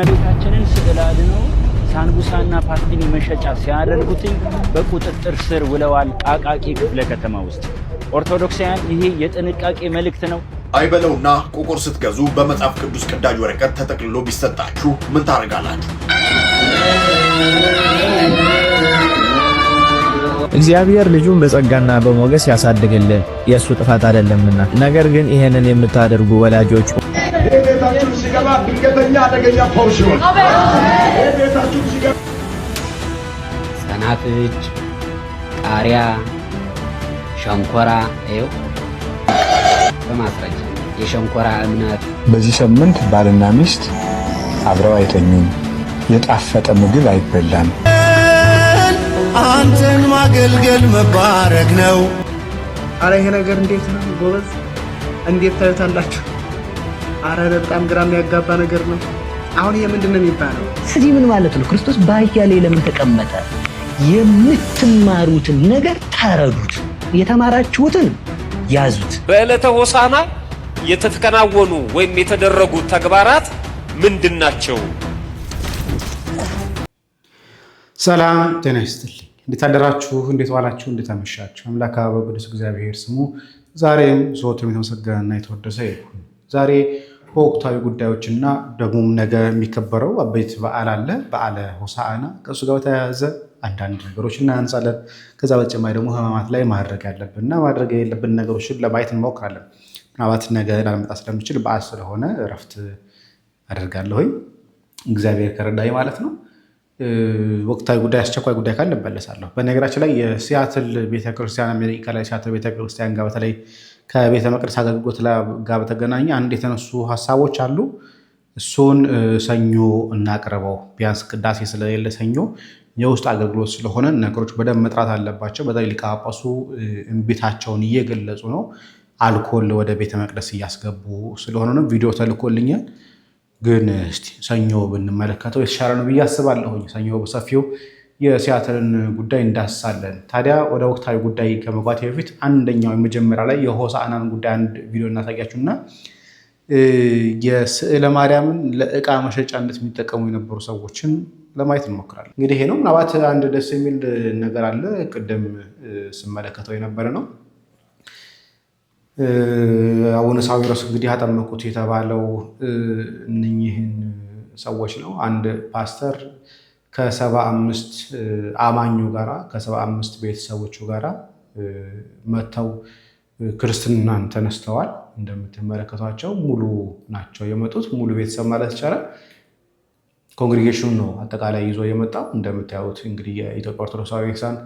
ቤታችንን ስዕል አድነው ሳንቡሳና ፓስቲኒ መሸጫ ሲያደርጉት በቁጥጥር ስር ውለዋል። አቃቂ ክፍለ ከተማ ውስጥ ኦርቶዶክሳውያን ይሄ የጥንቃቄ መልእክት ነው። አይበለውና ቆቆር ስትገዙ በመጽሐፍ ቅዱስ ቅዳጅ ወረቀት ተጠቅልሎ ቢሰጣችሁ ምን ታረጋላችሁ? እግዚአብሔር ልጁን በጸጋና በሞገስ ያሳድግልን የሱ ጥፋት አይደለምና። ነገር ግን ይሄንን የምታደርጉ ወላጆች ቤታችሁ ሲገባ ድንገተኛ አደገኛ ፖርሽ ነው። ቤታችሁ ሲገባ ሰናፍጭ፣ ቃሪያ፣ ሸንኮራ እዩ በማስረጃ የሸንኮራ እምነት በዚህ ሳምንት ባልና ሚስት አብረው አይተኙም። የጣፈጠ ምግብ አይበላም። አንተን ማገልገል መባረክ ነው። አረ ይሄ ነገር እንዴት ነው ጎበዝ? እንዴት ታዩታላችሁ? አረ በጣም ግራም ያጋባ ነገር ነው። አሁን ይሄ ምንድነው የሚባለው? ስለዚህ ምን ማለት ነው? ክርስቶስ በአህያ ላይ ለምን ተቀመጠ? የምትማሩትን ነገር ታረዱት፣ የተማራችሁትን ያዙት። በዕለተ ሆሳዕና የተከናወኑ ወይም የተደረጉ ተግባራት ምንድናቸው? ሰላም ጤና ይስጥልኝ። እንዴት አደራችሁ? እንዴት ዋላችሁ? እንዴት አመሻችሁ? አምላክ በቅዱስ እግዚአብሔር ስሙ ዛሬም ዘወትርም የተመሰገነና የተወደሰ ይሁን። ዛሬ በወቅታዊ ጉዳዮችና ደግሞ ነገ የሚከበረው አበይት በዓል አለ፣ በዓለ ሆሳዕና። ከእሱ ጋር በተያያዘ አንዳንድ ነገሮች እናንሳለን። ከዛ በተጨማሪ ደግሞ ሕማማት ላይ ማድረግ ያለብንና ማድረግ የሌለብን ነገሮችን ለማየት እንሞክራለን። ምናልባት ነገ ላልመጣ ስለምችል በዓል ስለሆነ እረፍት አደርጋለሁኝ፣ እግዚአብሔር ከረዳኝ ማለት ነው። ወቅታዊ ጉዳይ አስቸኳይ ጉዳይ ካለ እመለሳለሁ። በነገራችን ላይ የሲያትል ቤተክርስቲያን አሜሪካ ላይ ሲያትል ቤተክርስቲያን ጋር በተለይ ከቤተ መቅደስ አገልግሎት ጋር በተገናኘ አንድ የተነሱ ሀሳቦች አሉ። እሱን ሰኞ እናቅርበው። ቢያንስ ቅዳሴ ስለሌለ ሰኞ የውስጥ አገልግሎት ስለሆነ ነገሮች በደንብ መጥራት አለባቸው። በተለይ ሊቀ ጳጳሱ እምቢታቸውን እየገለጹ ነው። አልኮል ወደ ቤተ መቅደስ እያስገቡ ስለሆነ ነው። ቪዲዮ ተልኮልኛል። ግን እስቲ ሰኞ ብንመለከተው የተሻለ ነው ብዬ አስባለሁኝ። ሰኞ በሰፊው የሲያትልን ጉዳይ እንዳስሳለን። ታዲያ ወደ ወቅታዊ ጉዳይ ከመግባቴ በፊት አንደኛው የመጀመሪያ ላይ የሆሳዕናን ጉዳይ አንድ ቪዲዮ እናሳያችሁና የስዕለ ማርያምን ለዕቃ መሸጫነት የሚጠቀሙ የነበሩ ሰዎችን ለማየት እንሞክራለን። እንግዲህ ይሄ ነው። ምናልባት አንድ ደስ የሚል ነገር አለ። ቅድም ስመለከተው የነበረ ነው። አቡነ ሳዊሮስ እንግዲህ አጠመቁት የተባለው እነኚህን ሰዎች ነው። አንድ ፓስተር ከ75 አማኙ ጋራ ከ75 ቤተሰቦቹ ጋራ መጥተው ክርስትናን ተነስተዋል። እንደምትመለከቷቸው ሙሉ ናቸው የመጡት፣ ሙሉ ቤተሰብ ማለት ይቻላል። ኮንግሪጌሽኑ ነው አጠቃላይ ይዞ የመጣው። እንደምታዩት እንግዲህ የኢትዮጵያ ኦርቶዶክስ ቤተክርስቲያን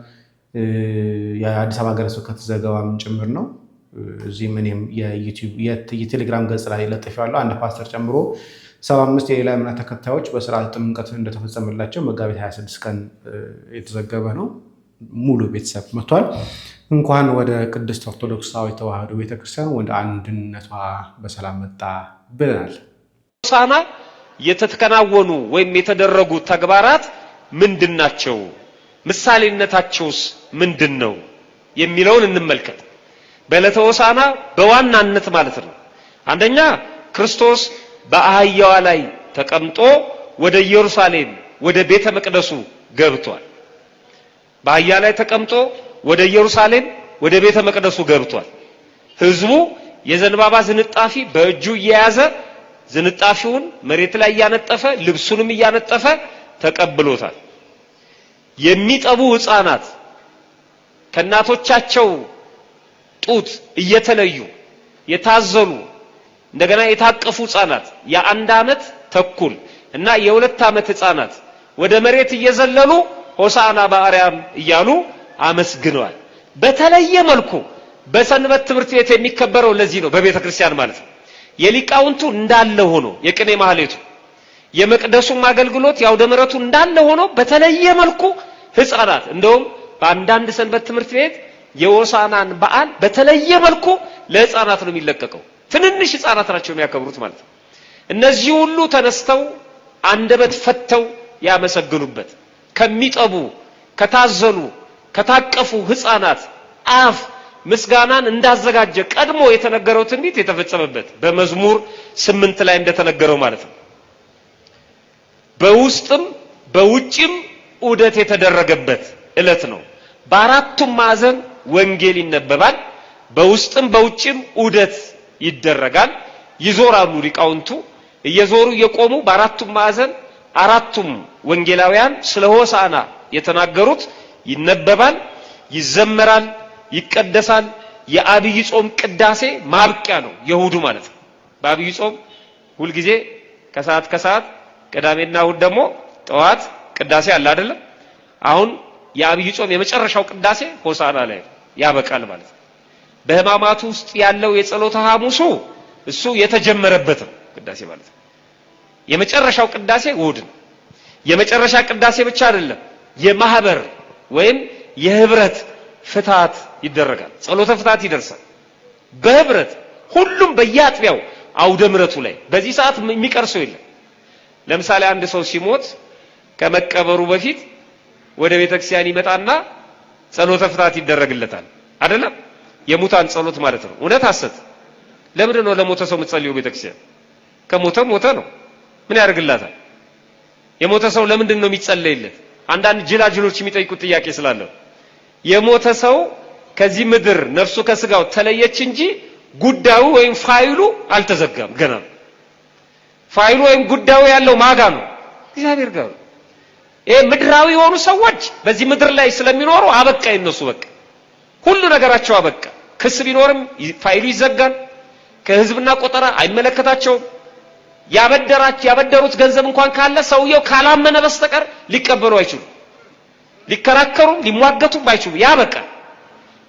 የአዲስ አበባ ሀገረ ስብከት ዘገባም ጭምር ነው። እዚህ ምንም የቴሌግራም ገጽ ላይ ለጥፌዋለሁ። አንድ ፓስተር ጨምሮ 75 የሌላ እምነት ተከታዮች በስርዓተ ጥምቀት እንደተፈጸመላቸው መጋቢት 26 ቀን የተዘገበ ነው። ሙሉ ቤተሰብ መጥቷል። እንኳን ወደ ቅድስት ኦርቶዶክሳዊት ተዋሕዶ ቤተክርስቲያን ወደ አንድነቷ በሰላም መጣ ብለናል። ሆሳዕና የተከናወኑ ወይም የተደረጉ ተግባራት ምንድናቸው? ምሳሌነታቸውስ ምንድነው የሚለውን እንመልከት። በዕለተ ሆሳዕና በዋናነት ማለት ነው። አንደኛ ክርስቶስ በአህያዋ ላይ ተቀምጦ ወደ ኢየሩሳሌም ወደ ቤተ መቅደሱ ገብቷል። በአህያ ላይ ተቀምጦ ወደ ኢየሩሳሌም ወደ ቤተ መቅደሱ ገብቷል። ሕዝቡ የዘንባባ ዝንጣፊ በእጁ እየያዘ ዝንጣፊውን መሬት ላይ እያነጠፈ ልብሱንም እያነጠፈ ተቀብሎታል። የሚጠቡ ሕፃናት ከእናቶቻቸው ጡት እየተለዩ የታዘሉ እንደገና የታቀፉ ሕፃናት የ1 ዓመት ተኩል እና የ2 ዓመት ሕፃናት ወደ መሬት እየዘለሉ ሆሳዕና በአርያም እያሉ አመስግነዋል። በተለየ መልኩ በሰንበት ትምህርት ቤት የሚከበረው ለዚህ ነው። በቤተ ክርስቲያን ማለት ነው። የሊቃውንቱ እንዳለ ሆኖ የቅኔ ማህሌቱ የመቅደሱም አገልግሎት ያውደ ምሕረቱ እንዳለ ሆኖ በተለየ መልኩ ሕፃናት እንደውም በአንዳንድ ሰንበት ትምህርት ቤት የሆሳዕናን በዓል በተለየ መልኩ ለሕፃናት ነው የሚለቀቀው። ትንንሽ ሕፃናት ናቸው የሚያከብሩት ማለት ነው። እነዚህ ሁሉ ተነስተው አንደበት ፈተው ያመሰግኑበት ከሚጠቡ ከታዘሉ ከታቀፉ ሕፃናት አፍ ምስጋናን እንዳዘጋጀ ቀድሞ የተነገረው ትንቢት የተፈጸመበት በመዝሙር 8 ላይ እንደተነገረው ማለት ነው። በውስጥም በውጭም ዑደት የተደረገበት ዕለት ነው። በአራቱም ማዕዘን ወንጌል ይነበባል። በውስጥም በውጭም ዑደት ይደረጋል። ይዞራሉ ሊቃውንቱ እየዞሩ እየቆሙ በአራቱም ማዕዘን አራቱም ወንጌላውያን ስለ ሆሳዕና የተናገሩት ይነበባል፣ ይዘመራል፣ ይቀደሳል። የአብይ ጾም ቅዳሴ ማብቂያ ነው የእሁዱ ማለት ነው። በአብይ ጾም ሁል ጊዜ ከሰዓት ቅዳሜና እሁድ ደግሞ ጠዋት ቅዳሴ አለ አይደለም። አሁን የአብይ ጾም የመጨረሻው ቅዳሴ ሆሳዕና ላይ ያበቃል ማለት ነው። በሕማማቱ ውስጥ ያለው የጸሎተ ሐሙሱ እሱ የተጀመረበት ነው ቅዳሴ ማለት ነው። የመጨረሻው ቅዳሴ እሁድ ነው። የመጨረሻ ቅዳሴ ብቻ አይደለም፣ የማህበር ወይም የህብረት ፍታት ይደረጋል። ጸሎተ ፍታት ይደርሳል በህብረት ሁሉም በየአጥቢያው አውደ ምሕረቱ ላይ። በዚህ ሰዓት የሚቀርሰው የለም። ለምሳሌ አንድ ሰው ሲሞት ከመቀበሩ በፊት ወደ ቤተክርስቲያን ይመጣና ጸሎተ ፍታት ይደረግለታል አይደለም? የሙታን ጸሎት ማለት ነው። እውነት ሐሰት? ለምንድን ነው ለሞተ ሰው የምትጸልየው ቤተክርስቲያን? ከሞተ ሞተ ነው። ምን ያደርግላታል? የሞተ ሰው ለምንድን ነው የሚጸለይለት? አንዳንድ ጅላጅሎች የሚጠይቁት ጥያቄ ስላለ የሞተ ሰው ከዚህ ምድር ነፍሱ ከስጋው ተለየች እንጂ ጉዳዩ ወይም ፋይሉ አልተዘጋም ገና። ፋይሉ ወይም ጉዳዩ ያለው ማጋ ነው? እግዚአብሔር ጋር። ይሄ ምድራዊ የሆኑ ሰዎች በዚህ ምድር ላይ ስለሚኖሩ አበቃ፣ የነሱ በቃ ሁሉ ነገራቸው አበቃ። ክስ ቢኖርም ፋይሉ ይዘጋል። ከህዝብና ቆጠራ አይመለከታቸውም። ያበደሩት ገንዘብ እንኳን ካለ ሰውየው ካላመነ በስተቀር ሊቀበሉ አይችሉም። ሊከራከሩም ሊሟገቱም አይችሉም። ያበቃ።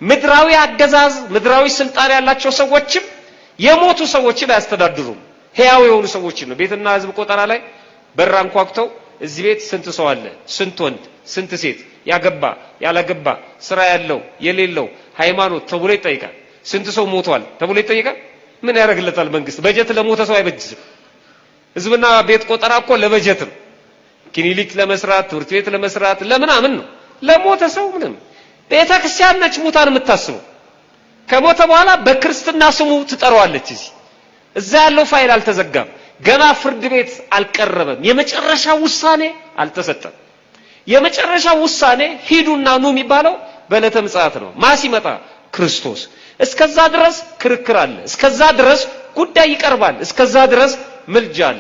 ምድራዊ አገዛዝ ምድራዊ ስልጣን ያላቸው ሰዎችም የሞቱ ሰዎችን አያስተዳድሩም። ሕያው የሆኑ ሰዎችን ነው። ቤትና ህዝብ ቆጠራ ላይ በር አንኳኩተው እዚህ ቤት ስንት ሰው አለ፣ ስንት ወንድ፣ ስንት ሴት፣ ያገባ ያላገባ፣ ስራ ያለው የሌለው፣ ሃይማኖት ተብሎ ይጠይቃል። ስንት ሰው ሞቷል ተብሎ ይጠይቃል። ምን ያደርግለታል መንግስት? በጀት ለሞተ ሰው አይበጅም። ህዝብና ቤት ቆጠራ እኮ ለበጀት ነው። ክሊኒክ ለመስራት፣ ትምህርት ቤት ለመስራት፣ ለምናምን ነው። ለሞተ ሰው ምንም። ቤተ ክርስቲያን ነች ሙታን የምታስበው። ከሞተ በኋላ በክርስትና ስሙ ትጠራዋለች። እዛ ያለው ፋይል አልተዘጋም። ገና ፍርድ ቤት አልቀረበም። የመጨረሻ ውሳኔ አልተሰጠም። የመጨረሻ ውሳኔ ሂዱና ኑ የሚባለው በዕለተ ምጽአት ነው። ማን ሲመጣ? ክርስቶስ። እስከዛ ድረስ ክርክር አለ። እስከዛ ድረስ ጉዳይ ይቀርባል። እስከዛ ድረስ ምልጃ አለ።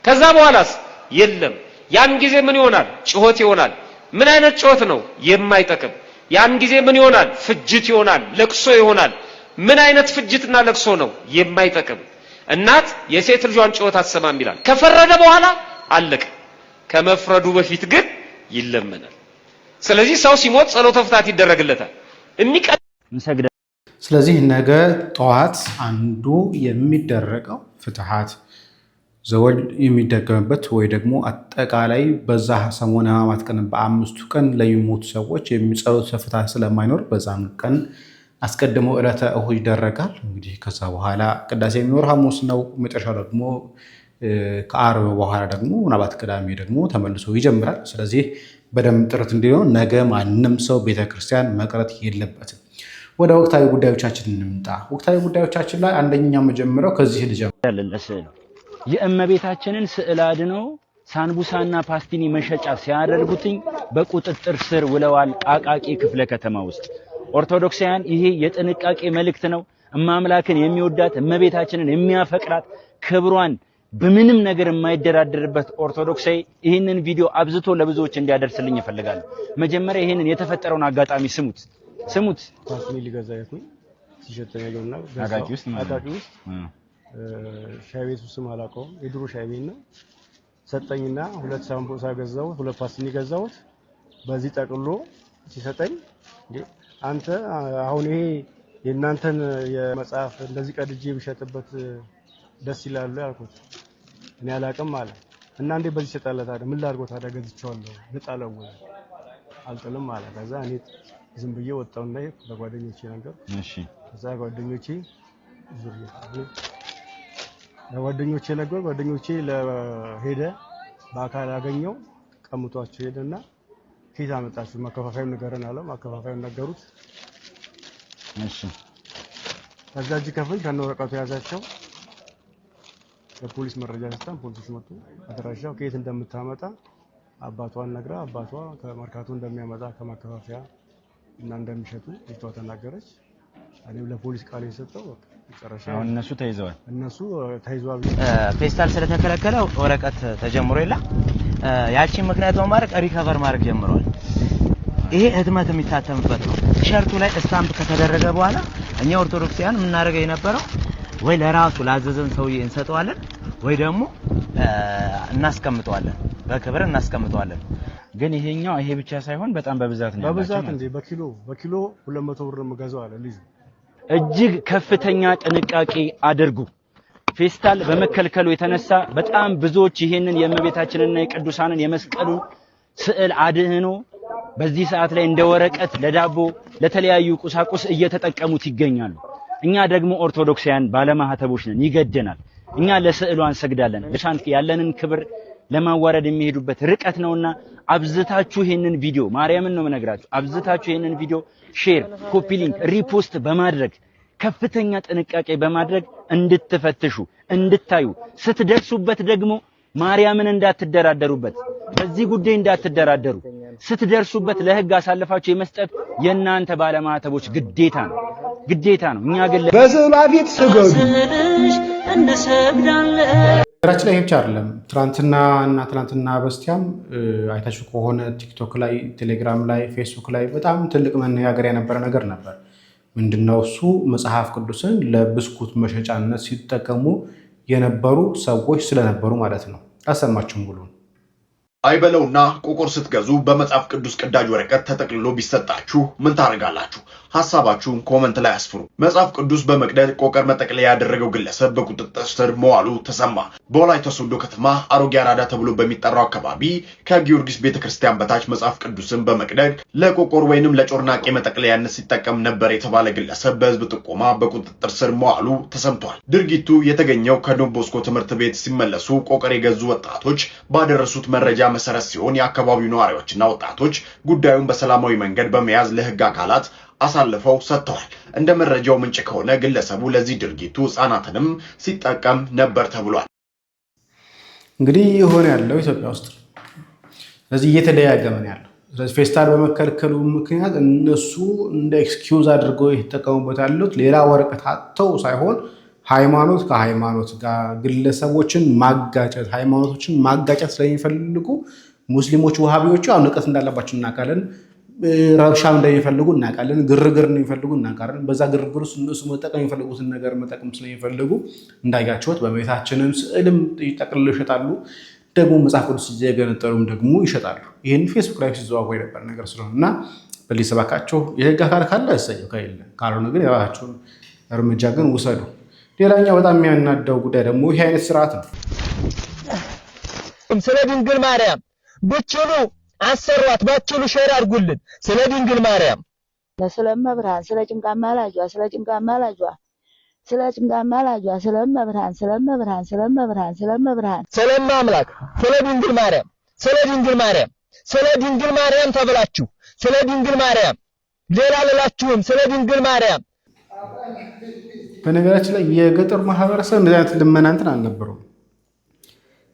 ከዛ በኋላስ የለም። ያን ጊዜ ምን ይሆናል? ጩኸት ይሆናል። ምን አይነት ጩኸት ነው? የማይጠቅም። ያን ጊዜ ምን ይሆናል? ፍጅት ይሆናል፣ ለቅሶ ይሆናል። ምን አይነት ፍጅትና ለቅሶ ነው? የማይጠቅም። እናት የሴት ልጇን ጩኸት አትሰማም ይላል። ከፈረደ በኋላ አለቀ። ከመፍረዱ በፊት ግን ይለመናል። ስለዚህ ሰው ሲሞት ጸሎተ ፍታት ይደረግለታል። ስለዚህ ነገ ጠዋት አንዱ የሚደረገው ፍትሐት ዘወል የሚደገምበት ወይ ደግሞ አጠቃላይ በዛ ሰሞነ ሕማማት ቀን በአምስቱ ቀን ለሚሞቱ ሰዎች የሚጸሎት ፍትሐት ስለማይኖር በዛም ቀን አስቀድሞ ዕለተ እሁድ ይደረጋል። እንግዲህ ከዛ በኋላ ቅዳሴ የሚኖር ሐሙስ ነው። መጨረሻው ደግሞ ከዓርብ በኋላ ደግሞ ምናልባት ቅዳሜ ደግሞ ተመልሶ ይጀምራል። ስለዚህ በደንብ ጥረት እንዲሆን ነገ ማንም ሰው ቤተክርስቲያን መቅረት የለበትም። ወደ ወቅታዊ ጉዳዮቻችን እንምጣ። ወቅታዊ ጉዳዮቻችን ላይ አንደኛው መጀመሪያው ከዚህ ልጀምር። የእመቤታችንን ስዕል አድነው ሳንቡሳና ፓስቲኒ መሸጫ ሲያደርጉትኝ በቁጥጥር ስር ውለዋል። አቃቂ ክፍለ ከተማ ውስጥ ኦርቶዶክሳውያን ይሄ የጥንቃቄ መልእክት ነው። እማምላክን የሚወዳት እመቤታችንን የሚያፈቅራት ክብሯን በምንም ነገር የማይደራደርበት ኦርቶዶክሳዊ ይህንን ቪዲዮ አብዝቶ ለብዙዎች እንዲያደርስልኝ ይፈልጋል። መጀመሪያ ይህንን የተፈጠረውን አጋጣሚ ስሙት። ፓስቲኒ ሊገዛ ያልኩኝ ሲሸጠኝ ያለውና አቃቂ ውስጥ ሻይ ቤቱ ስም አላውቀውም። የድሮ ሻይ ቤት ነው። ሰጠኝና ሁለት ሳምቡሳ ገዛሁት፣ ሁለት ፓስቲኒ ገዛሁት። በዚህ ጠቅሎ ሲሰጠኝ አንተ አሁን ይሄ የእናንተን የመጽሐፍ እንደዚህ ቀድጄ ብሸጥበት ደስ ይላል ያልኩት እኔ አላውቅም አለ እና እንዴ በዚህ ይሰጣል ታዲያ ምን ላድርገው ታዲያ ገዝቼዋለሁ ልጣለው አልጥልም አለ። ከዛ እኔ ዝም ብዬ ወጣውና ለጓደኞቼ ነገር እሺ ከዛ ጓደኞቼ ለሄደ በአካል አገኘው ቀምጧቸው ሄደና ፊት አመጣችሁ ማከፋፋዩን ነገረን አለው። ማከፋፋዩን ነገሩት። እሺ ከዛ እጅ ከፍል ከነ ወረቀቱ ያዛቸው። ለፖሊስ መረጃ ሰጥተን ፖሊሶች መጡ። አድራሻው ከየት እንደምታመጣ አባቷን ነግራ አባቷ ከመርካቶ እንደሚያመጣ ከማከፋፈያ እና እንደሚሸጡ ልጅቷ ተናገረች። እኔም ለፖሊስ ቃል የሰጠው መጨረሻ አሁን እነሱ ተይዘዋል። ፌስታል ስለተከለከለ ወረቀት ተጀምሮ የለ ያቺን ምክንያት በማድረግ ሪከቨር ማድረግ ጀምረዋል። ይሄ ህትመት የሚታተምበት ነው። ቲሸርቱ ላይ ስታምፕ ከተደረገ በኋላ እኛ ኦርቶዶክሳውያን የምናደርገው የነበረው ወይ ለራሱ ላዘዘን ሰውዬ እንሰጠዋለን ወይ ደግሞ እናስቀምጠዋለን፣ በክብር እናስቀምጠዋለን። ግን ይሄኛው ይሄ ብቻ ሳይሆን በጣም በብዛት ነው። በብዛት እንዴ በኪሎ 200 ብር መጋዛው አለ ልጅ። እጅግ ከፍተኛ ጥንቃቄ አድርጉ። ፌስታል በመከልከሉ የተነሳ በጣም ብዙዎች ይሄንን የእመቤታችንና የቅዱሳንን የመስቀሉን ስዕል አድህኖ በዚህ ሰዓት ላይ እንደ ወረቀት ለዳቦ ለተለያዩ ቁሳቁስ እየተጠቀሙት ይገኛሉ። እኛ ደግሞ ኦርቶዶክሳውያን ባለማህተቦች ነን፣ ይገደናል። እኛ ለስዕሉ አንሰግዳለን። ለሻንት ያለንን ክብር ለማዋረድ የሚሄዱበት ርቀት ነውና አብዝታችሁ ይሄንን ቪዲዮ ማርያምን ነው የምነግራችሁ፣ አብዝታችሁ ይሄንን ቪዲዮ ሼር፣ ኮፒ ሊንክ፣ ሪፖስት በማድረግ ከፍተኛ ጥንቃቄ በማድረግ እንድትፈትሹ እንድታዩ፣ ስትደርሱበት ደግሞ ማርያምን እንዳትደራደሩበት፣ በዚህ ጉዳይ እንዳትደራደሩ፣ ስትደርሱበት ለህግ አሳልፋችሁ የመስጠት የእናንተ ባለማህተቦች ግዴታ ነው ነው። እኛ ግን በስዕሏ ፊት ስገዱ ራች ላይ ብቻ አይደለም። ትናንትና በስቲያም አይታችሁ ከሆነ ቲክቶክ ላይ፣ ቴሌግራም ላይ፣ ፌስቡክ ላይ በጣም ትልቅ መነጋገሪያ የነበረ ነገር ነበር። ምንድነው እሱ? መጽሐፍ ቅዱስን ለብስኩት መሸጫነት ሲጠቀሙ የነበሩ ሰዎች ስለነበሩ ማለት ነው። አሰማችሁም ብሎ አይበለውና ቆቆር ስትገዙ በመጽሐፍ ቅዱስ ቅዳጅ ወረቀት ተጠቅልሎ ቢሰጣችሁ ምን ታደርጋላችሁ? ሐሳባችሁን ኮመንት ላይ አስፍሩ። መጽሐፍ ቅዱስ በመቅደድ ቆቀር መጠቅለያ ያደረገው ግለሰብ በቁጥጥር ስር መዋሉ ተሰማ። በወላይታ ሶዶ ከተማ አሮጌ አራዳ ተብሎ በሚጠራው አካባቢ ከጊዮርጊስ ቤተክርስቲያን በታች መጽሐፍ ቅዱስን በመቅደድ ለቆቆር ወይንም ለጮርናቄ መጠቅለያነት ሲጠቀም ነበር የተባለ ግለሰብ በህዝብ ጥቆማ በቁጥጥር ስር መዋሉ ተሰምቷል። ድርጊቱ የተገኘው ከዶን ቦስኮ ትምህርት ቤት ሲመለሱ ቆቀር የገዙ ወጣቶች ባደረሱት መረጃ መሰረት ሲሆን የአካባቢው ነዋሪዎችና ወጣቶች ጉዳዩን በሰላማዊ መንገድ በመያዝ ለህግ አካላት አሳልፈው ሰጥተዋል። እንደ መረጃው ምንጭ ከሆነ ግለሰቡ ለዚህ ድርጊቱ ህፃናትንም ሲጠቀም ነበር ተብሏል። እንግዲህ የሆነ ያለው ኢትዮጵያ ውስጥ ስለዚህ እየተደያገመ ነው ያለው። ስለዚህ ፌስታል በመከልከሉ ምክንያት እነሱ እንደ ኤክስኪውዝ አድርገው የተጠቀሙበት ያሉት ሌላ ወረቀት አጥተው ሳይሆን ሃይማኖት ከሃይማኖት ጋር ግለሰቦችን ማጋጨት ሃይማኖቶችን ማጋጨት ስለሚፈልጉ ሙስሊሞች ውሃቢዎቹ አሁን ንቀት እንዳለባቸው እናውቃለን። ረብሻም እንደሚፈልጉ እናውቃለን። ግርግር እንደሚፈልጉ እናውቃለን። በዛ ግርግር ውስጥ እነሱ መጠቀም የሚፈልጉትን ነገር መጠቀም ስለሚፈልጉ እንዳያችሁት በቤታችንን ስዕልም ይጠቅልለው ይሸጣሉ። ደግሞ መጽሐፍ ቅዱስ እየገነጠሉም ደግሞ ይሸጣሉ። ይህን ፌስቡክ ላይ ሲዘዋወር የነበር ነገር ስለሆነ እና በሊስ እባካችሁ የህግ አካል ካለ እሰየው፣ ከሌለ ካልሆነ ግን የራሳችሁን እርምጃ ግን ውሰዱ። ሌላኛው በጣም የሚያናደው ጉዳይ ደግሞ ይሄ አይነት ስርዓት ነው። ስለ ድንግል ማርያም ብቻሉ አሰሯት፣ ባችሉ ሼር አድርጉልን። ስለ ድንግል ማርያም ስለመብርሃን ስለ ጭንቃማ ላጇ ስለ ጭንቃማ ላጇ ስለ ጭንቃማ ላጇ ስለመብርሃን ስለመብርሃን ስለመብርሃን ስለመብርሃን ስለማምላክ ስለ ድንግል ማርያም ስለ ድንግል ማርያም ስለ ድንግል ማርያም ተብላችሁ ስለ ድንግል ማርያም ሌላ ልላችሁም ስለ ድንግል ማርያም። በነገራችን ላይ የገጠር ማህበረሰብ እንደዚህ አይነት ልመና እንትን አልነበረውም።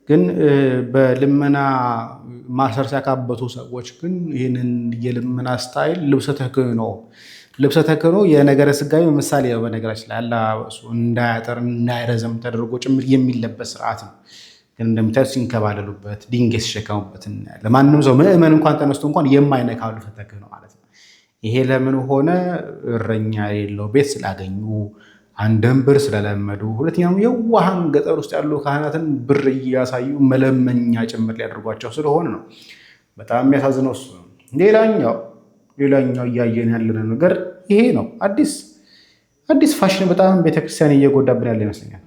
ግን በልመና ማሰር ሲያካበቱ ሰዎች ግን ይህንን የልመና ስታይል ልብሰ ተክህኖ የነገረ ስጋዊ ምሳሌ ነው። በነገራችን ላይ አለባበሱ እንዳያጠር እንዳይረዘም ተደርጎ ጭምር የሚለበስ ስርዓት ነው። ግን እንደምታዩት ሲንከባለሉበት ድንጋይ ሲሸከሙበት እናያለን። ማንም ሰው ምዕመን እንኳን ተነስቶ እንኳን የማይነካው ልብሰ ተክህኖ ማለት ነው። ይሄ ለምን ሆነ? እረኛ የሌለው ቤት ስላገኙ፣ አንድም ብር ስለለመዱ፣ ሁለተኛም የዋሃን ገጠር ውስጥ ያሉ ካህናትን ብር እያሳዩ መለመኛ ጭምር ሊያደርጓቸው ስለሆነ ነው። በጣም የሚያሳዝነው እሱ ነው። ሌላኛው እያየን ያለን ነገር ይሄ ነው። አዲስ ፋሽን በጣም ቤተክርስቲያን እየጎዳብን ያለ ይመስለኛል።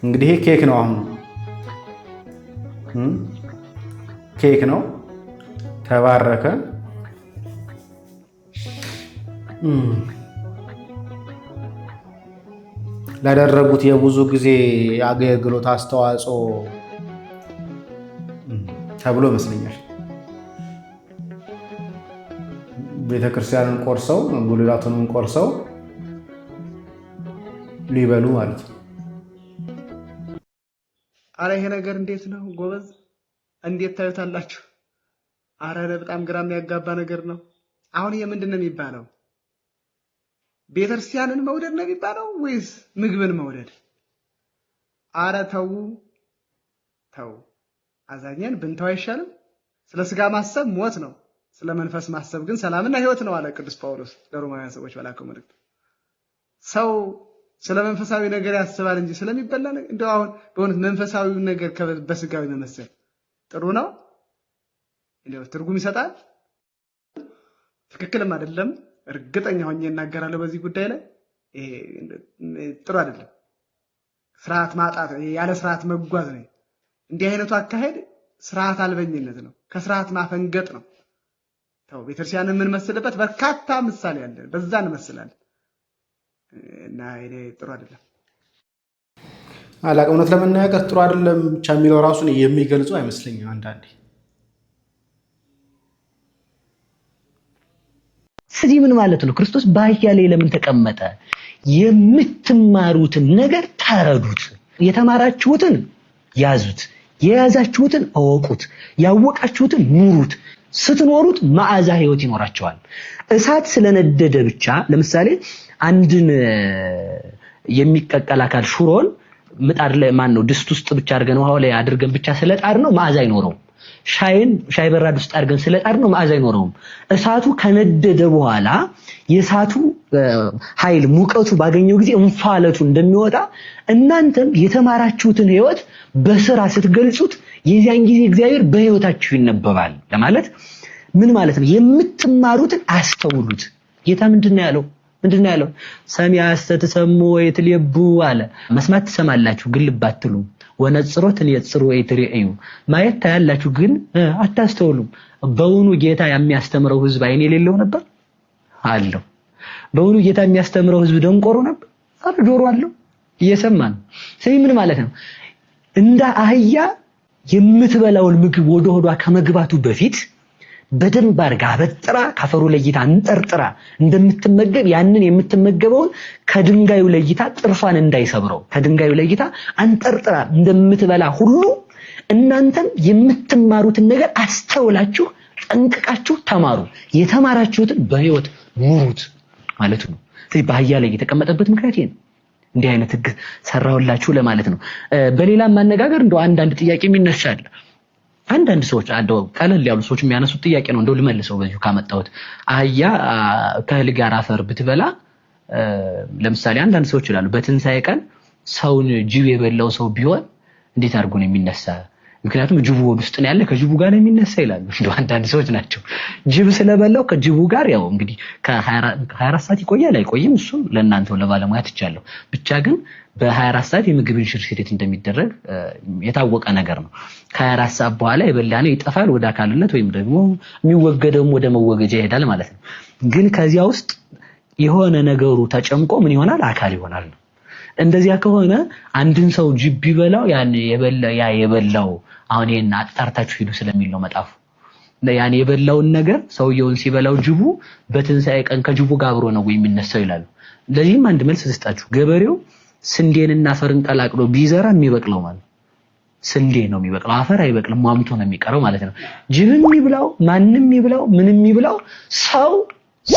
እንግዲህ ይሄ ኬክ ነው። አሁን ኬክ ነው፣ ተባረከ። ላደረጉት የብዙ ጊዜ አገልግሎት አስተዋጽኦ ተብሎ ይመስለኛል ቤተክርስቲያንን ቆርሰው ጉልላቱንም ቆርሰው ሊበሉ ማለት ነው። አረ ይሄ ነገር እንዴት ነው ጎበዝ? እንዴት ታዩታላችሁ? አረ በጣም ግራ የሚያጋባ ነገር ነው። አሁን ይሄ ምንድን ነው የሚባለው? ቤተክርስቲያንን መውደድ ነው የሚባለው ወይስ ምግብን መውደድ? አረ ተው ተው፣ አዛኘን ብንተው አይሻልም? ስለ ስጋ ማሰብ ሞት ነው፣ ስለ መንፈስ ማሰብ ግን ሰላምና ሕይወት ነው አለ ቅዱስ ጳውሎስ ለሮማውያን ሰዎች በላከው መልእክት። ሰው ስለ መንፈሳዊ ነገር ያስባል እንጂ ስለሚበላ ነገር እንደው አሁን በእውነት መንፈሳዊ ነገር በስጋዊ መመሰል ጥሩ ነው? እንደው ትርጉም ይሰጣል? ትክክልም አይደለም። እርግጠኛ ሆኜ እናገራለሁ በዚህ ጉዳይ ላይ ይሄ ጥሩ አይደለም። ስርዓት ማጣት፣ ያለ ስርዓት መጓዝ ነው። እንዲህ አይነቱ አካሄድ ስርዓት አልበኝነት ነው፣ ከስርዓት ማፈንገጥ ነው። ተው ቤተክርስቲያንን የምንመስልበት በርካታ ምሳሌ አለ፣ በዛ እንመስላለን እና ይሄ ጥሩ አይደለም። አላቅ እውነት ለመናገር ጥሩ አይደለም ብቻ የሚለው ራሱን የሚገልጹ አይመስለኝም አንዳንዴ። ስለዚህ ምን ማለት ነው? ክርስቶስ በአህያ ላይ ለምን ተቀመጠ? የምትማሩትን ነገር ተረዱት፣ የተማራችሁትን ያዙት፣ የያዛችሁትን እወቁት፣ ያወቃችሁትን ኑሩት። ስትኖሩት መዓዛ ሕይወት ይኖራቸዋል። እሳት ስለነደደ ብቻ ለምሳሌ አንድን የሚቀቀል አካል ሽሮን ምጣድ ላይ ማን ነው ድስት ውስጥ ብቻ አድርገን ውሃው ላይ አድርገን ብቻ ስለጣድ ነው መዓዛ አይኖረውም። ሻይ በራድ ውስጥ አድርገን ስለጣድ ነው መዓዛ አይኖረውም። እሳቱ ከነደደ በኋላ የእሳቱ ኃይል ሙቀቱ ባገኘው ጊዜ እንፋለቱ እንደሚወጣ እናንተም የተማራችሁትን ሕይወት በስራ ስትገልጹት የዚያን ጊዜ እግዚአብሔር በሕይወታችሁ ይነበባል ለማለት ምን ማለት ነው? የምትማሩትን አስተውሉት። ጌታ ምንድነው ያለው? ሰሚዐ ሐሰትሰሙ ወይትሌቡ አለ። መስማት ትሰማላችሁ ግን ልብ አትሉም። ወነጽሮት ንየጽሩ ወይትሬዩ፣ ማየት ታያላችሁ ግን አታስተውሉም። በውኑ ጌታ የሚያስተምረው ህዝብ አይን የሌለው ነበር አለው። በውኑ ጌታ የሚያስተምረው ህዝብ ደንቆሮ ነበር? አረ ጆሮ አለው እየሰማ ነው። ስለዚህ ምን ማለት ነው? እንደ አህያ የምትበላውን ምግብ ወደ ሆዷ ከመግባቱ በፊት በደንብ አድርጋ አበጥራ ካፈሩ ለይታ አንጠርጥራ እንደምትመገብ ያንን የምትመገበውን ከድንጋዩ ለይታ ጥርሷን እንዳይሰብረው ከድንጋዩ ለይታ አንጠርጥራ እንደምትበላ ሁሉ እናንተም የምትማሩትን ነገር አስተውላችሁ ጠንቅቃችሁ ተማሩ። የተማራችሁትን በሕይወት ኑሩት ማለት ነው። ስለዚህ በአህያ ላይ የተቀመጠበት ምክንያት ይሄ ነው። እንዲህ አይነት ህግ ሰራውላችሁ ለማለት ነው። በሌላም ማነጋገር እንደው አንዳንድ ጥያቄ የሚነሳል። አንዳንድ ሰዎች እንደው ቀለል ያሉ ሰዎች የሚያነሱት ጥያቄ ነው። እንደው ልመልሰው በዚሁ ካመጣሁት አህያ ከእህል ጋር አፈር ብትበላ ለምሳሌ አንዳንድ ሰዎች ይላሉ በትንሳኤ ቀን ሰውን ጅብ የበላው ሰው ቢሆን እንዴት አድርጎ ነው የሚነሳ? ምክንያቱም ጅቡ ውስጥ ነው ያለ ከጅቡ ጋር ነው የሚነሳ ይላሉ። እንደው አንዳንድ ሰዎች ናቸው ጅብ ስለበላው ከጅቡ ጋር ያው እንግዲህ ከ24 ሰዓት ይቆያል አይቆይም እሱ ለእናንተው ለባለሙያ ትቻለሁ። ብቻ ግን በ24 ሰዓት የምግብን ሽርሽሪት እንደሚደረግ የታወቀ ነገር ነው። ከ24 ሰዓት በኋላ የበላነው ይጠፋል ወደ አካልነት ወይም ደግሞ የሚወገደውም ወደ መወገጃ ይሄዳል ማለት ነው። ግን ከዚያ ውስጥ የሆነ ነገሩ ተጨምቆ ምን ይሆናል? አካል ይሆናል ነው። እንደዚያ ከሆነ አንድን ሰው ጅብ ቢበላው ያ የበላው አሁን ይሄን አጣርታችሁ ሄዱ ስለሚል ነው መጣፉ። ያን የበላውን ነገር ሰውየውን ሲበላው ጅቡ በትንሳኤ ቀን ከጅቡ ጋር አብሮ ነው የሚነሳው ይላሉ። ለዚህም አንድ መልስ ልስጣችሁ። ገበሬው ስንዴንና አፈርን ቀላቅሎ ቢዘራ የሚበቅለው ማለት ስንዴ ነው የሚበቅለው፣ አፈር አይበቅልም፣ ሟምቶ ነው የሚቀረው ማለት ነው። ጅብም ይብላው ማንንም ይብላው ምንም ይብላው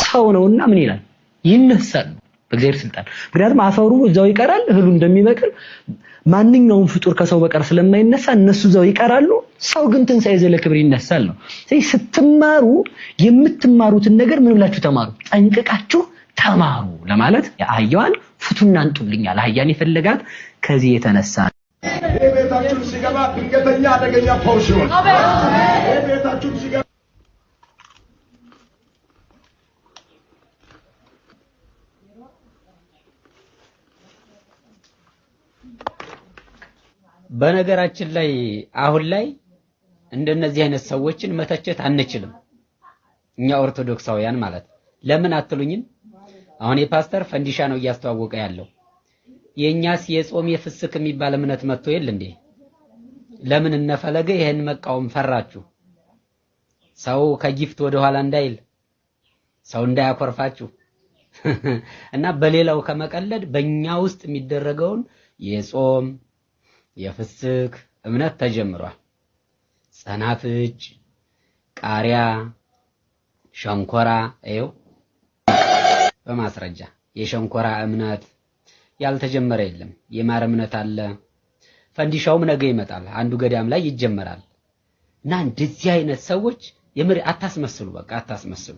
ሰው ነውና ምን ይላል? ይነሳል በእግዚአብሔር ስልጣን። ምክንያቱም አፈሩ እዛው ይቀራል፣ እህሉ እንደሚበቅል ማንኛውም ፍጡር ከሰው በቀር ስለማይነሳ እነሱ እዛው ይቀራሉ። ሰው ግን ትንሣኤ ዘለክብር ይነሳል ነው። ስለዚህ ስትማሩ የምትማሩትን ነገር ምን ብላችሁ ተማሩ? ጠንቅቃችሁ ተማሩ ለማለት የአህያዋን ፍቱና አንጡልኛል። አህያን የፈለጋት ከዚህ የተነሳ ቤታችሁ ሲገባ ድንገተኛ አደገኛ ፈውስ ይሆን። ቤታችሁ ሲገባ በነገራችን ላይ አሁን ላይ እንደነዚህ አይነት ሰዎችን መተቸት አንችልም እኛ ኦርቶዶክሳውያን ማለት ለምን አትሉኝም? አሁን የፓስተር ፈንዲሻ ነው እያስተዋወቀ ያለው። የኛስ የጾም የፍስክ የሚባል እምነት መጥቶ የለ እንዴ? ለምን እነፈለገ ይሄን መቃወም ፈራችሁ? ሰው ከጊፍት ወደ ኋላ እንዳይል፣ ሰው እንዳያኮርፋችሁ፣ እና በሌላው ከመቀለድ በእኛ ውስጥ የሚደረገውን የጾም የፍስክ እምነት ተጀምሯል። ጸናፍጭ፣ ቃሪያ፣ ሸንኮራ ይኸው በማስረጃ የሸንኮራ እምነት ያልተጀመረ የለም። የማር እምነት አለ። ፈንዲሻውም ነገ ይመጣል። አንዱ ገዳም ላይ ይጀመራል። እና እንደዚህ አይነት ሰዎች የምር አታስመስሉ፣ በቃ አታስመስሉ።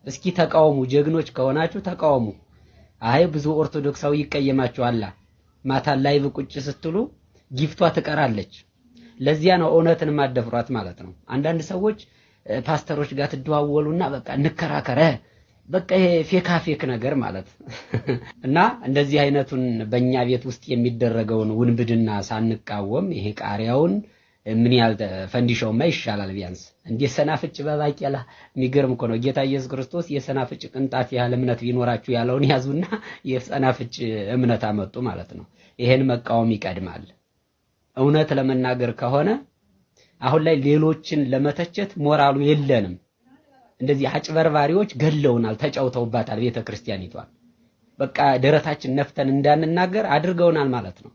እስኪ ተቃውሙ፣ ጀግኖች ከሆናችሁ ተቃውሙ። አይ ብዙ ኦርቶዶክሳዊ ይቀየማችኋል። ማታ ላይቭ ቁጭ ስትሉ ጊፍቷ ትቀራለች። ለዚያ ነው እውነትን ማደፍሯት ማለት ነው። አንዳንድ ሰዎች ፓስተሮች ጋር ትደዋወሉና በቃ እንከራከረ በቃ ይሄ ፌክ ነገር ማለት እና እንደዚህ አይነቱን በእኛ ቤት ውስጥ የሚደረገውን ውንብድና ሳንቃወም ይሄ ቃሪያውን ምን ያህል ፈንዲሻውማ ይሻላል ቢያንስ እንደ ሰናፍጭ በባቄላ የሚገርም እኮ ነው። ጌታ ኢየሱስ ክርስቶስ የሰናፍጭ ቅንጣት ያህል እምነት ቢኖራችሁ ያለውን ያዙና የሰናፍጭ እምነት አመጡ ማለት ነው። ይሄን መቃወም ይቀድማል። እውነት ለመናገር ከሆነ አሁን ላይ ሌሎችን ለመተቸት ሞራሉ የለንም። እንደዚህ አጭበርባሪዎች ገለውናል፣ ተጫውተውባታል ቤተክርስቲያኒቷን። በቃ ደረታችን ነፍተን እንዳንናገር አድርገውናል ማለት ነው።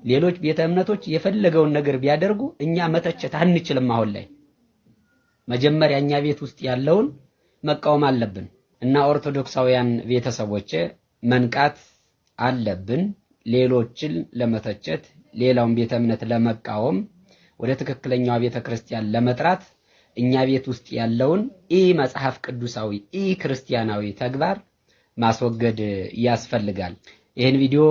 ሌሎች ቤተ እምነቶች የፈለገውን ነገር ቢያደርጉ እኛ መተቸት አንችልም። አሁን ላይ መጀመሪያ እኛ ቤት ውስጥ ያለውን መቃወም አለብን እና ኦርቶዶክሳውያን ቤተሰቦች መንቃት አለብን። ሌሎችን ለመተቸት ሌላውን ቤተ እምነት ለመቃወም ወደ ትክክለኛው ቤተክርስቲያን ለመጥራት እኛ ቤት ውስጥ ያለውን መጽሐፍ ቅዱሳዊ ክርስቲያናዊ ተግባር ማስወገድ ያስፈልጋል። ይሄን ቪዲዮ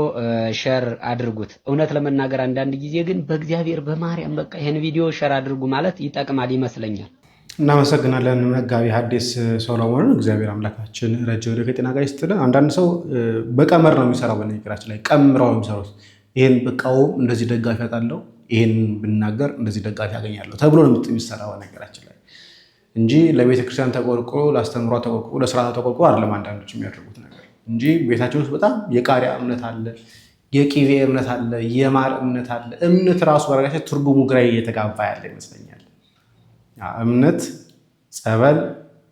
ሼር አድርጉት። እውነት ለመናገር አንዳንድ ጊዜ ግን በእግዚአብሔር በማርያም በቃ ይሄን ቪዲዮ ሼር አድርጉ ማለት ይጠቅማል ይመስለኛል። እናመሰግናለን መጋቢ ሐዲስ ሶሎሞን። እግዚአብሔር አምላካችን ረጅም ዕድሜ ከጤና ጋር ይስጥልን። አንዳንድ ሰው በቀመር ነው የሚሰራው። በነገራችን ላይ ቀምረው የሚሰሩት ይሄን በቃውም እንደዚህ ደጋፊ ያጣለው ይሄን ብናገር እንደዚህ ደጋፊ ያገኛለሁ ተብሎ ነው የሚሰራው በነገራችን ላይ እንጂ ለቤተክርስቲያን ተቆርቆ ለአስተምሯ ተቆርቆ ለሥርዓቷ ተቆርቆ አይደለም አንዳንዶች የሚያደርጉት ነገር እንጂ ቤታቸው ውስጥ በጣም የቃሪያ እምነት አለ፣ የቂቤ እምነት አለ፣ የማር እምነት አለ። እምነት ራሱ በረጋቸው ትርጉሙ ግራ እየተጋባ ያለ ይመስለኛል። እምነት ጸበል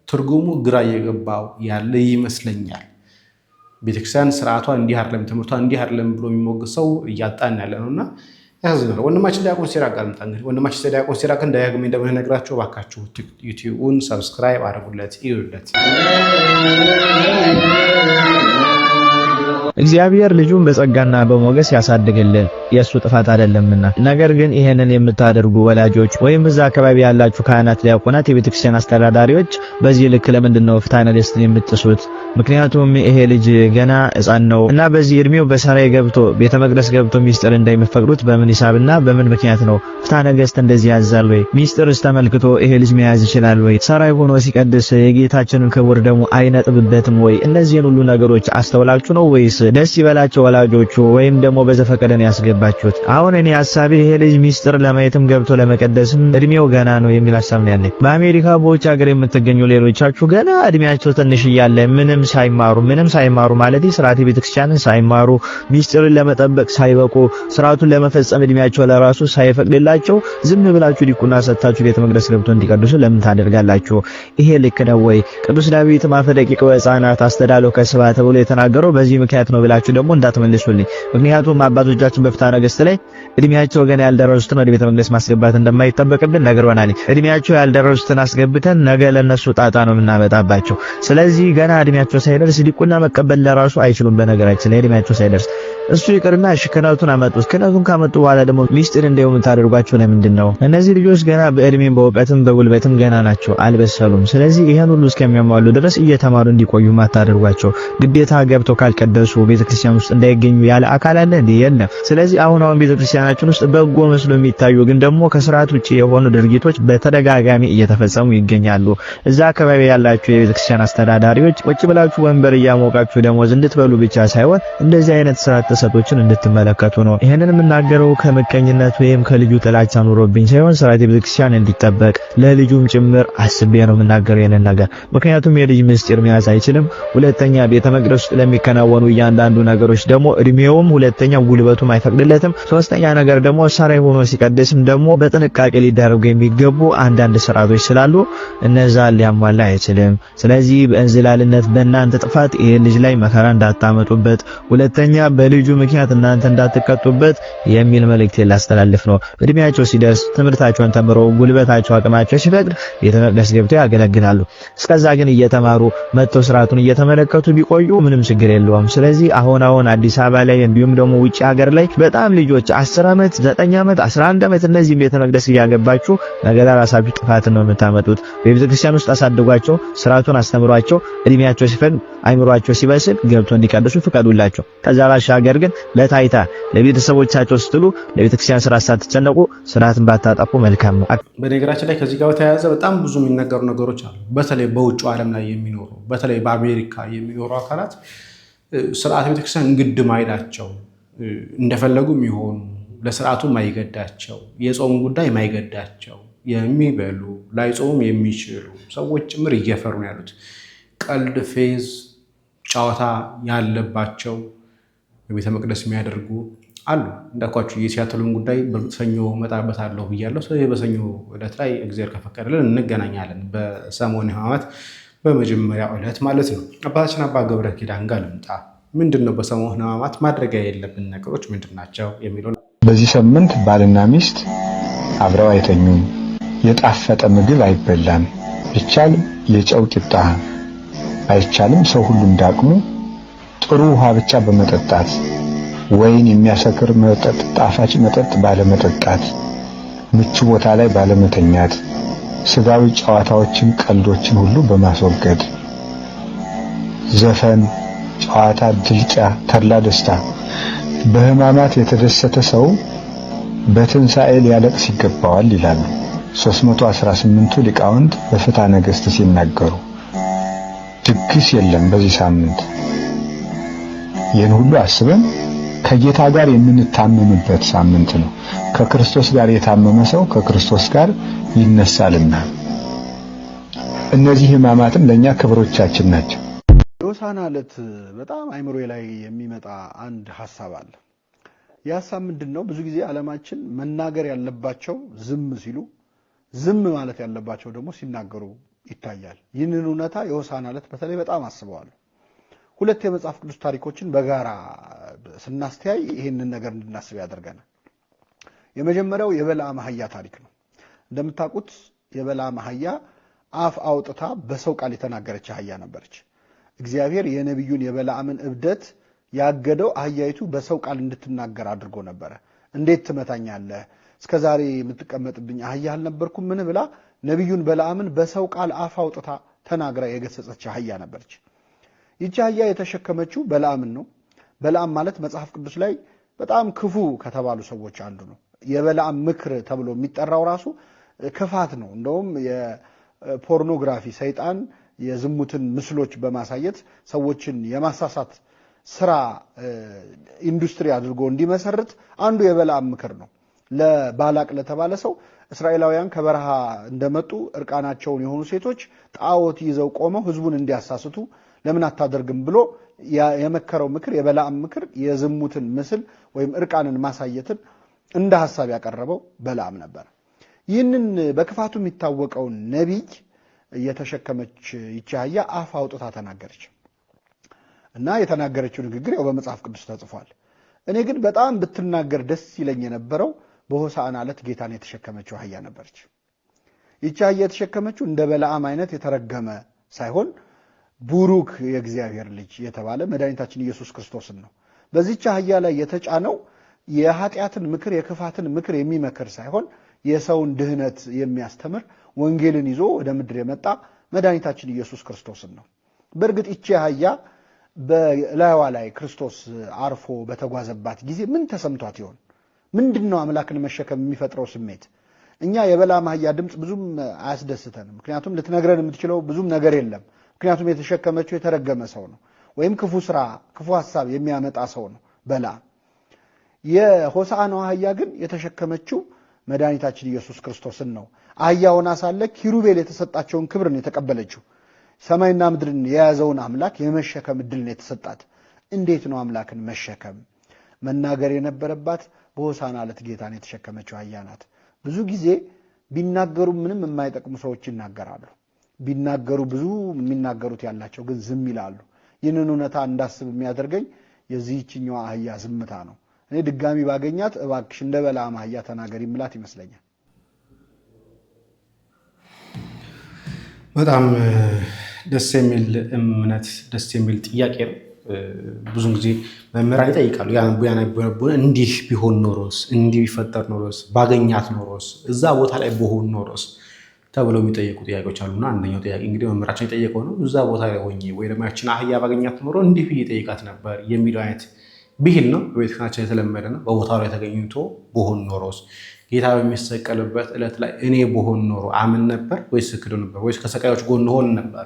ትርጉሙ ግራ እየገባው ያለ ይመስለኛል። ቤተክርስቲያን ስርዓቷ እንዲህ አይደለም፣ ትምህርቷ እንዲህ አይደለም ብሎ የሚሞግት ሰው እያጣን ያለ ነውና ያዝናል። ወንድማችን ዲያቆን ሲራክ ጋር እንግዲህ ወንድማችን ዲያቆን ሲራክ እንዳያገኝ እንደምነግራችሁ እባካችሁ ዩቲዩብን ሰብስክራይብ አድርጉለት፣ ይዩለት። እግዚአብሔር ልጁን በጸጋና በሞገስ ያሳድግልን የሱ ጥፋት አይደለምና። ነገር ግን ይሄንን የምታደርጉ ወላጆች ወይም እዛ አካባቢ ያላችሁ ካህናት፣ ዲያቆናት፣ የቤተክርስቲያን አስተዳዳሪዎች በዚህ ልክ ለምንድን ነው ፍትሐ ነገሥትን የምትጥሱት? ምክንያቱም ይሄ ልጅ ገና ሕፃን ነው እና በዚህ እድሜው በሰራይ ገብቶ ቤተ መቅደስ ገብቶ ሚስጥር እንደሚፈቅዱት በምን ሂሳብና በምን ምክንያት ነው? ፍትሐ ነገሥት እንደዚህ ያዛል ወይ? ሚስጥርስ ተመልክቶ ይሄ ልጅ መያዝ ይችላል ወይ? ሰራይ ሆኖ ሲቀድስ የጌታችንን ክቡር ደሙ አይነጥብበትም ወይ? እነዚህን ሁሉ ነገሮች አስተውላችሁ ነው ወይስ ደስ ይበላቸው ወላጆቹ ወይም ደግሞ በዘፈቀደን ያስገባችሁት? አሁን እኔ ሐሳቤ ይሄ ልጅ ሚስጥር ለማየትም ገብቶ ለመቀደስም እድሜው ገና ነው የሚል ሐሳብ ነው ያለኝ። በአሜሪካ በውጭ ሀገር የምትገኙ ሌሎቻችሁ ገና እድሜያቸው ትንሽ እያለ ምንም ሳይማሩ ማለት ስርዓተ ቤተክርስቲያንን ሳይማሩ ሚስጥርን ለመጠበቅ ሳይበቁ ስርዓቱን ለመፈጸም እድሜያቸው ለራሱ ሳይፈቅድላቸው ዝም ብላችሁ ዲቁና ሰጣችሁ ቤተ መቅደስ ገብቶ እንዲቀድሱ ለምን ታደርጋላችሁ? ይሄ ልክ ነው ወይ? ቅዱስ ዳዊት ማፈደቂቅ ወሕፃናት አስተዳለው ከስባ ተብሎ የተናገረው በዚህ ምክንያት ነው ብላችሁ ደግሞ እንዳትመልሱልኝ። ምክንያቱም አባቶቻችን በፍትሐ ነገሥት ላይ እድሜያቸው ገና ያልደረሱትን ወደ ቤተ መቅደስ ማስገባት እንደማይጠበቅብን ነግረውናል። እድሜያቸው ያልደረሱትን አስገብተን ነገ ለነሱ ጣጣ ነው የምናመጣባቸው። ስለዚህ ገና እድሜያቸው ሳይደርስ ዲቁና መቀበል ለራሱ አይችሉም። በነገራችን ላይ እድሜያቸው ሳይደርስ እሱ ይቅርና ክህነቱን አመጡት። ክህነቱን ካመጡ በኋላ ደግሞ ሚስጥር እንደው የምታደርጓቸው ለምንድን ነው? እነዚህ ልጆች ገና በእድሜም በእውቀትም በጉልበትም ገና ናቸው፣ አልበሰሉም። ስለዚህ ይሄን ሁሉ እስከሚያሟሉ ድረስ እየተማሩ እንዲቆዩ ማታደርጓቸው። ግዴታ ገብተው ካልቀደሱ ቤተክርስቲያን ውስጥ እንዳይገኙ ያለ አካል አለ እንዴ? የለም። ስለዚህ አሁን ቤተክርስቲያናችን ውስጥ በጎ መስሎ የሚታዩ ግን ደግሞ ከስርዓት ውጪ የሆኑ ድርጊቶች በተደጋጋሚ እየተፈጸሙ ይገኛሉ። እዛ አካባቢ ያላችሁ የቤተክርስቲያን አስተዳዳሪዎች ቁጭ ብላችሁ ወንበር እያሞቃችሁ ደሞዝ እንድትበሉ ብቻ ሳይሆን እንደዚህ አይነት ስርዓት ተሰጦችን እንድትመለከቱ ነው። ይሄንን የምናገረው ከምቀኝነት ወይም ከልጁ ጥላቻ ኑሮብኝ ሳይሆን ስርዓተ ቤተክርስቲያን እንዲጠበቅ ለልጁም ጭምር አስቤ ነው የምናገረው ይሄንን ነገር። ምክንያቱም የልጅ ምስጢር መያዝ አይችልም። ሁለተኛ ቤተ መቅደስ ውስጥ ለሚከናወኑ ለአንዳንዱ ነገሮች ደግሞ እድሜውም ሁለተኛ ጉልበቱም አይፈቅድለትም። ሶስተኛ ነገር ደግሞ ሰራይ ሆኖ ሲቀድስም ደግሞ በጥንቃቄ ሊደረጉ የሚገቡ አንዳንድ ስርዓቶች ስላሉ እነዛ ሊያሟላ አይችልም። ስለዚህ በእንዝላልነት በእናንተ ጥፋት ይሄ ልጅ ላይ መከራ እንዳታመጡበት፣ ሁለተኛ በልጁ ምክንያት እናንተ እንዳትቀጡበት የሚል መልእክት ላስተላልፍ ነው። እድሜያቸው ሲደርስ ትምህርታቸውን ተምረው ጉልበታቸው አቅማቸው ሲፈቅድ ቤተ መቅደስ ገብተው ያገለግላሉ። እስከዛ ግን እየተማሩ መጥተው ስርዓቱን እየተመለከቱ ቢቆዩ ምንም ችግር የለውም። ስለዚህ አሁን አዲስ አበባ ላይ እንዲሁም ደግሞ ውጪ ሀገር ላይ በጣም ልጆች 10 ዓመት 9 ዓመት 11 ዓመት እነዚህ ቤተ መቅደስ እያገባችሁ ነገር ራሳችሁ ጥፋት ነው የምታመጡት። በቤተ ክርስቲያን ውስጥ አሳድጓቸው፣ ስርዓቱን አስተምሯቸው፣ እድሜያቸው ሲፈቅድ አይምሯቸው ሲበስል ገብቶ እንዲቀድሱ ፍቀዱላቸው። ከዛ ባሻገር ግን ለታይታ ለቤተሰቦቻቸው ስትሉ ለቤተ ክርስቲያን ስርዓት ሳትጨነቁ ስርዓትን ባታጠፉ መልካም ነው። በነገራችን ላይ ከዚህ ጋር ተያያዘ በጣም ብዙ የሚነገሩ ነገሮች አሉ። በተለይ በውጭ ዓለም ላይ የሚኖሩ በተለይ በአሜሪካ የሚኖሩ አካላት ስርዓት ቤተክርስቲያን ግድ ማይላቸው እንደፈለጉ የሚሆኑ ለስርዓቱ ማይገዳቸው የጾም ጉዳይ ማይገዳቸው የሚበሉ ላይጾም የሚችሉ ሰዎች ጭምር እየፈሩ ነው ያሉት። ቀልድ፣ ፌዝ፣ ጨዋታ ያለባቸው በቤተ መቅደስ የሚያደርጉ አሉ። እንዳልኳችሁ የሲያትሉን ጉዳይ በሰኞ መጣበታለሁ ብያለሁ። ስለዚህ በሰኞ ዕለት ላይ እግዚአብሔር ከፈቀደልን እንገናኛለን። በሰሞነ ሕማማት በመጀመሪያው ዕለት ማለት ነው። አባታችን አባ ገብረ ኪዳን ጋር ልምጣ። ምንድነው በሰሞነ ሕማማት ማድረግ የሌለብን ነገሮች ምንድናቸው የሚለው? በዚህ ሳምንት ባልና ሚስት አብረው አይተኙም። የጣፈጠ ምግብ አይበላም። ቢቻል የጨው ቂጣ፣ አይቻልም ሰው ሁሉ እንዳቅሙ ጥሩ ውሃ ብቻ በመጠጣት ወይን የሚያሰክር መጠጥ፣ ጣፋጭ መጠጥ ባለመጠጣት፣ ምቹ ቦታ ላይ ባለመተኛት፣ ስጋዊ ጨዋታዎችን ቀልዶችን ሁሉ በማስወገድ ዘፈን፣ ጨዋታ፣ ድልጫ፣ ተድላ ደስታ። በሕማማት የተደሰተ ሰው በትንሣኤ ሊያለቅስ ይገባዋል ይላሉ 318ቱ ሊቃውንት በፍትሐ ነገሥት ሲናገሩ። ድግስ የለም በዚህ ሳምንት። ይህን ሁሉ አስበን ከጌታ ጋር የምንታመምበት ሳምንት ነው። ከክርስቶስ ጋር የታመመ ሰው ከክርስቶስ ጋር ይነሳልና እነዚህ ሕማማትም ለኛ ክብሮቻችን ናቸው። የሆሳዕና ዕለት በጣም አይምሮዬ ላይ የሚመጣ አንድ ሐሳብ አለ። የሐሳብ ምንድነው? ብዙ ጊዜ ዓለማችን መናገር ያለባቸው ዝም ሲሉ፣ ዝም ማለት ያለባቸው ደግሞ ሲናገሩ ይታያል። ይህንን እውነታ የሆሳዕና ዕለት በተለይ በጣም አስበዋለሁ። ሁለት የመጽሐፍ ቅዱስ ታሪኮችን በጋራ ስናስተያይ ይህንን ነገር እንድናስብ ያደርገናል። የመጀመሪያው የበለዓም አህያ ታሪክ ነው። እንደምታውቁት የበለዓም አህያ አፍ አውጥታ በሰው ቃል የተናገረች አህያ ነበረች። እግዚአብሔር የነቢዩን የበለዓምን እብደት ያገደው አህያይቱ በሰው ቃል እንድትናገር አድርጎ ነበረ። እንዴት ትመታኛለህ? እስከዛሬ የምትቀመጥብኝ አህያ አልነበርኩም ምን ብላ ነቢዩን በለዓምን በሰው ቃል አፍ አውጥታ ተናግራ የገሰጸች አህያ ነበረች። ይህች አህያ የተሸከመችው በለዓምን ነው። በለዓም ማለት መጽሐፍ ቅዱስ ላይ በጣም ክፉ ከተባሉ ሰዎች አንዱ ነው። የበለዓም ምክር ተብሎ የሚጠራው ራሱ ክፋት ነው። እንደውም የፖርኖግራፊ ሰይጣን የዝሙትን ምስሎች በማሳየት ሰዎችን የማሳሳት ስራ ኢንዱስትሪ አድርጎ እንዲመሰርት አንዱ የበለዓም ምክር ነው። ለባላቅ ለተባለ ሰው እስራኤላውያን ከበረሃ እንደመጡ እርቃናቸውን የሆኑ ሴቶች ጣዖት ይዘው ቆመው ህዝቡን እንዲያሳስቱ ለምን አታደርግም ብሎ የመከረው ምክር የበለዓም ምክር የዝሙትን ምስል ወይም እርቃንን ማሳየትን እንደ ሐሳብ ያቀረበው በለዓም ነበር። ይህንን በክፋቱ የሚታወቀውን ነቢይ የተሸከመች ይህች አህያ አፍ አውጥታ ተናገረች እና የተናገረችው ንግግር ያው በመጽሐፍ ቅዱስ ተጽፏል። እኔ ግን በጣም ብትናገር ደስ ይለኝ የነበረው በሆሳዕና ዕለት ጌታን የተሸከመችው አህያ ነበረች። ይህች አህያ የተሸከመችው እንደ በለዓም አይነት የተረገመ ሳይሆን ቡሩክ የእግዚአብሔር ልጅ የተባለ መድኃኒታችን ኢየሱስ ክርስቶስን ነው። በዚህች አህያ ላይ የተጫነው የኃጢአትን ምክር የክፋትን ምክር የሚመክር ሳይሆን የሰውን ድህነት የሚያስተምር ወንጌልን ይዞ ወደ ምድር የመጣ መድኃኒታችን ኢየሱስ ክርስቶስን ነው። በእርግጥ ይህች አህያ በላይዋ ላይ ክርስቶስ አርፎ በተጓዘባት ጊዜ ምን ተሰምቷት ይሆን? ምንድነው አምላክን መሸከም የሚፈጥረው ስሜት? እኛ የበለዓም አህያ ድምፅ ብዙም አያስደስተንም። ምክንያቱም ልትነግረን የምትችለው ብዙም ነገር የለም። ምክንያቱም የተሸከመችው የተረገመ ሰው ነው፣ ወይም ክፉ ስራ ክፉ ሐሳብ የሚያመጣ ሰው ነው በለዓም። የሆሳዕናው አህያ ግን የተሸከመችው መድኃኒታችን ኢየሱስ ክርስቶስን ነው። አህያውን ሳለ ኪሩቤል የተሰጣቸውን ክብርን የተቀበለችው ሰማይና ምድርን የያዘውን አምላክ የመሸከም ዕድልን የተሰጣት እንዴት ነው አምላክን መሸከም? መናገር የነበረባት በሆሳና ዕለት ጌታን የተሸከመችው አህያ ናት። ብዙ ጊዜ ቢናገሩ ምንም የማይጠቅሙ ሰዎች ይናገራሉ። ቢናገሩ ብዙ የሚናገሩት ያላቸው ግን ዝም ይላሉ። ይህንን እውነታ እንዳስብ የሚያደርገኝ የዚህችኛዋ አህያ ዝምታ ነው። እኔ ድጋሚ ባገኛት እባክሽ እንደ በለዓም አህያ ተናገሪ ምላት ይመስለኛል። በጣም ደስ የሚል እምነት፣ ደስ የሚል ጥያቄ ነው። ብዙ ጊዜ መምህራን ይጠይቃሉ። ያነበቡን እንዲህ ቢሆን ኖሮስ፣ እንዲህ ቢፈጠር ኖሮስ፣ ባገኛት ኖሮስ፣ እዛ ቦታ ላይ በሆን ኖሮስ ተብለው የሚጠየቁ ጥያቄዎች አሉና አንደኛው ጥያቄ እንግዲህ መምህራችን የጠየቀው ነው። እዛ ቦታ ላይ ሆኜ ወይ ደግሞ ያችን አህያ ባገኛት ኖሮ እንዲህ ብዬ ጠይቃት ነበር የሚለው አይነት ብሂል ነው። በቤተክርስቲያናችን የተለመደ ነው። በቦታው ላይ ተገኝቶ በሆን ኖሮስ፣ ጌታ በሚሰቀልበት ዕለት ላይ እኔ በሆን ኖሮ አምን ነበር ወይስ ክዶ ነበር? ወይስ ከሰቃዮች ጎን ሆን ነበር?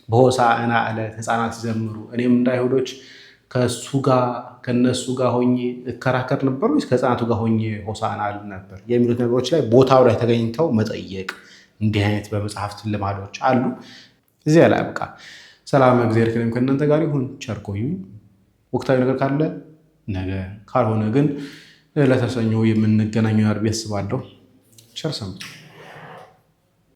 በሆሳዕና ዕለት ሕፃናት ሲዘምሩ እኔም እንደ አይሁዶች ከነሱ ጋር ሆኜ እከራከር ነበር ወይስ ከሕፃናቱ ጋር ሆኜ ሆሳዕና እል ነበር የሚሉት ነገሮች ላይ ቦታው ላይ ተገኝተው መጠየቅ፣ እንዲህ አይነት በመጽሐፍት ልማዶች አሉ። እዚያ ላይ አብቃ። ሰላም እግዚአብሔር ከእናንተ ጋር ይሁን። ቸር ቆዩ። ወቅታዊ ነገር ካለ ነገ፣ ካልሆነ ግን ለተሰኞ የምንገናኘው አርብ ያስባለሁ። ቸር ሰንብቱ።